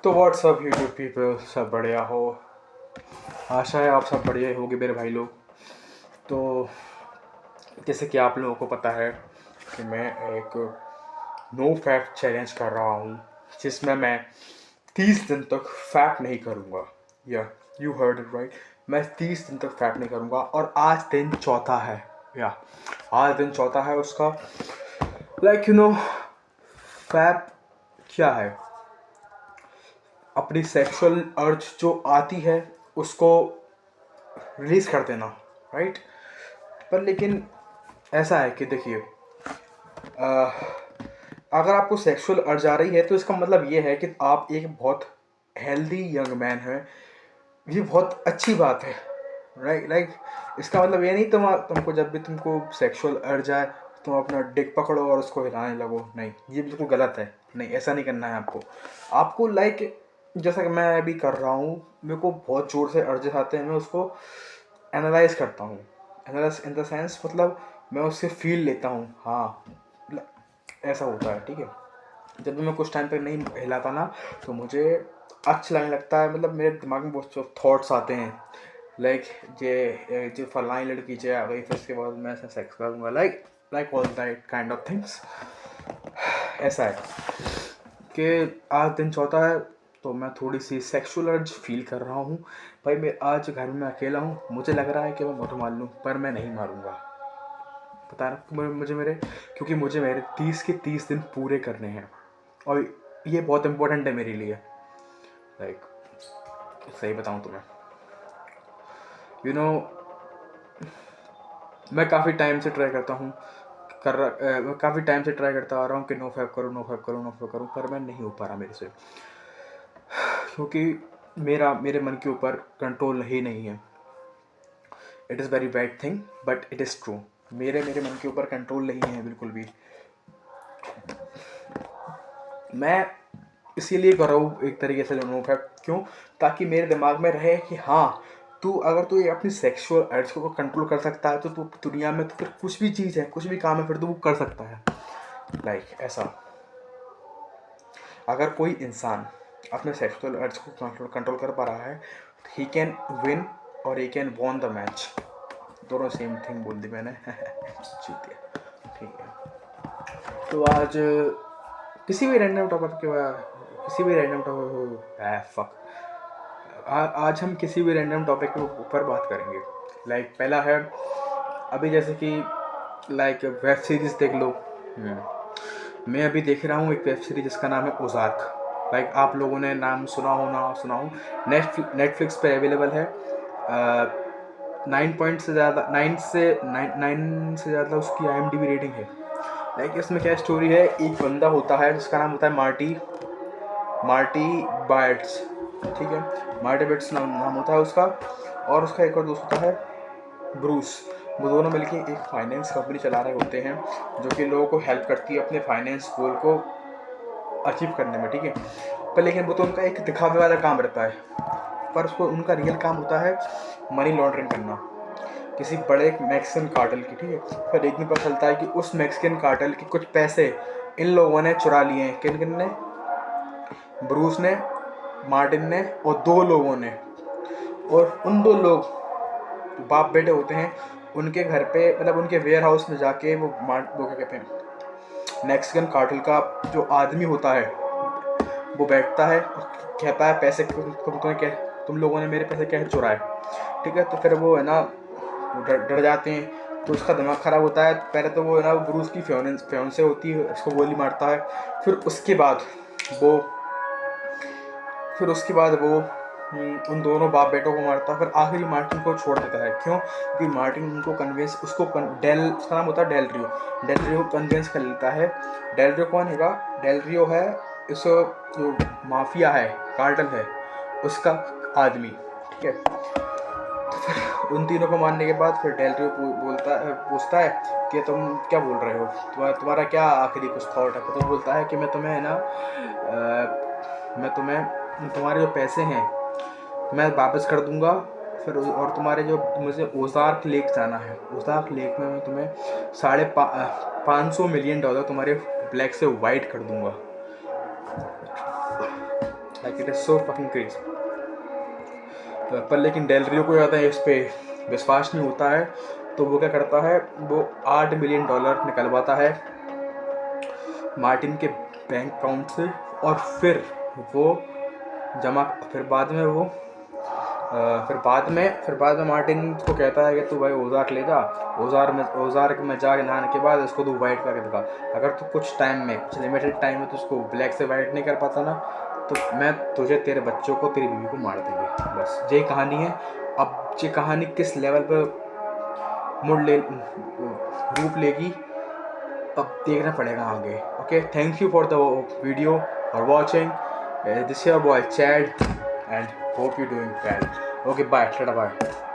तो WhatsApp YouTube people, सब बढ़िया हो। आशा है आप सब बढ़िया ही होगे मेरे भाई लोग। तो जैसे कि आप लोगों को पता है कि मैं एक नो फैट चैलेंज कर रहा हूँ, जिसमें मैं 30 दिन तक फैट नहीं करूँगा। या यू हर्ड इट राइट, मैं 30 दिन तक फैट नहीं करूँगा। और आज दिन चौथा है। या आज दिन चौथा है उसका। फैट क्या है? अपनी सेक्सुअल अर्ज जो आती है उसको रिलीज कर देना, राइट। पर लेकिन ऐसा है कि देखिए, अगर आपको सेक्सुअल अर्ज आ रही है तो इसका मतलब ये है कि आप एक बहुत हेल्दी यंग मैन है। ये बहुत अच्छी बात है, राइट। इसका मतलब ये नहीं तुमको जब भी तुमको सेक्सुअल अर्ज आए तुम अपना डिक पकड़ो और उसको हिलाने लगो। नहीं, ये बिल्कुल गलत है। नहीं, ऐसा नहीं करना है आपको। आपको जैसा कि मैं अभी कर रहा हूँ, मेरे को बहुत ज़ोर से अर्जेस आते हैं, मैं उसको एनालाइज करता हूँ। एनालाइज इन द सेंस, मतलब मैं उससे फील लेता हूँ। हाँ, ऐसा होता है, ठीक है। जब भी मैं कुछ टाइम तक नहीं हिलाता ना तो मुझे अच्छा लगने लगता है। मतलब मेरे दिमाग में बहुत थॉट्स आते हैं, लाइक ये जो फलानी लड़की जो आ गई फिर उसके बाद मैं ऐसा सेक्स करूँगा, like all that kind of things. ऐसा है कि आज दिन चौथा है तो मैं थोड़ी सी सेक्सुअल अर्ज फील कर रहा हूँ। भाई मैं आज घर में अकेला हूँ, मुझे लग रहा है कि मैं मर मार लूँ, पर मैं नहीं मारूँगा। पता ना मुझे मेरे 30 के 30 दिन पूरे करने हैं। और ये बहुत इम्पोर्टेंट है मेरे लिए। लाइक सही बताऊँ तुम्हें, यू नो मैं काफ़ी टाइम से ट्राई करता हूँ, मैं काफ़ी टाइम से ट्राई करता आ रहा हूँ कि नो फैप करूँ, नो फैप करूँ, नो फैप करूँ, पर मैं नहीं हो पा रहा मेरे से। क्योंकि मेरे मन के ऊपर कंट्रोल ही नहीं है। It is very bad thing but it is true. मेरे मन के ऊपर कंट्रोल नहीं है बिल्कुल भी। मैं इसीलिए कर रहा हूँ एक तरीके से नो फैप। क्यों? ताकि मेरे दिमाग में रहे कि हाँ, अगर तू ये अपनी सेक्सुअल अर्ज को कंट्रोल कर सकता है तो तू दुनिया में तो फिर कुछ भी चीज़ है, कुछ भी काम है, फिर तो वो कर सकता है। ऐसा, अगर कोई इंसान अपने सेक्सुअल अर्ज को कंट्रोल कर पा रहा है, ही कैन विन और he can won the match. दोनों सेम थिंग बोल दी मैंने। जीत गया, ठीक है। तो आज किसी भी रैंडम टॉपिक आज हम किसी भी रैंडम टॉपिक के ऊपर बात करेंगे। पहला है, अभी जैसे कि वेब सीरीज देख लो। मैं अभी देख रहा हूँ एक वेब सीरीज जिसका नाम है ओजार्क। आप लोगों ने नाम सुना हो। नेटफ्लिक्स पे अवेलेबल है। 9 पॉइंट से ज़्यादा, 9 से ज़्यादा उसकी IMDb रेटिंग है। इसमें क्या स्टोरी है, एक बंदा होता है जिसका नाम होता है मार्टी बायट्स, ठीक है। मार्टी बायट्स नाम होता है उसका। और उसका एक और दोस्त होता है ब्रूस। वो दोनों मिलके एक फाइनेंस कंपनी चला रहे होते हैं जो कि लोगों को हेल्प करती है अपने फाइनेंस गोल को अचीव करने में, ठीक है। पर लेकिन वो तो उनका एक दिखावे वाला काम रहता है, पर उसको उनका रियल काम होता है मनी लॉन्ड्रिंग करना किसी बड़े मैक्सिकन कार्टेल की, ठीक है। फिर एक दिन पता चलता है कि उस मैक्सिकन कार्टेल के कुछ पैसे इन लोगों ने चुरा लिए हैं। किन ने? ब्रूस ने, मार्टिन ने और 2 लोगों ने। और उन 2 लोग बाप बेटे होते हैं। उनके घर पे, मतलब उनके वेयर हाउस में जाके वो क्या कहते हैं, मैक्सिकन कार्टेल का जो आदमी होता है वो बैठता है और कहता है पैसे तुम लोगों ने मेरे पैसे कैसे चुराए, ठीक है। तो फिर वो है ना, वो डर जाते हैं। तो उसका दिमाग ख़राब होता है। पहले तो वो है ना, वो ब्रूस की फ्योंसे होती है, उसको गोली मारता है। फिर उसके बाद वो उन दोनों बाप बेटों को मारता है। फिर आखिरी मार्टिन को छोड़ देता है। क्यों? क्योंकि मार्टिन उनको कन्विंस, उसका नाम होता है डेल रियो कन्विंस कर लेता है। डेल रियो कौन है? डेल रियो है इस जो माफिया है, कार्टल है, उसका आदमी, ठीक है। तो फिर उन तीनों को मारने के बाद फिर डेल रियो पूछता है कि तुम क्या बोल रहे हो, तुम्हारा क्या आखिरी कुछ थॉट है। तो बोलता है कि मैं तुम्हें ना तुम्हारे जो पैसे हैं मैं वापस कर दूंगा। फिर और तुम्हारे जो मुझे ओजार्क लेक जाना है, ओजार्क लेक में मैं तुम्हें $500 मिलियन तुम्हारे ब्लैक से वाइट कर दूंगा। Like it is so fucking craze. पर लेकिन डेल रियो को ज़्यादा इस पर विश्वास नहीं होता है, तो वो क्या करता है, वो $8 मिलियन निकलवाता है मार्टिन के बैंक अकाउंट से, और फिर वो जमा, फिर बाद में वो फिर बाद में मार्टिन को कहता है कि तू भाई ओजार्क ले जा, ओजार्क में जाके नहाने के बाद उसको तू वाइट करके दिखा। अगर तू कुछ टाइम में, कुछ लिमिटेड टाइम में तो उसको ब्लैक से वाइट नहीं कर पाता ना, तो मैं तुझे, तेरे बच्चों को, तेरी बीवी को मार देंगे। बस ये कहानी है। अब ये कहानी किस लेवल पर रूप लेगी अब देखना पड़ेगा आगे। Okay, thank you for the video और watching. This your boy Chad and hope you doing well. Okay, bye, टाटा, बाय।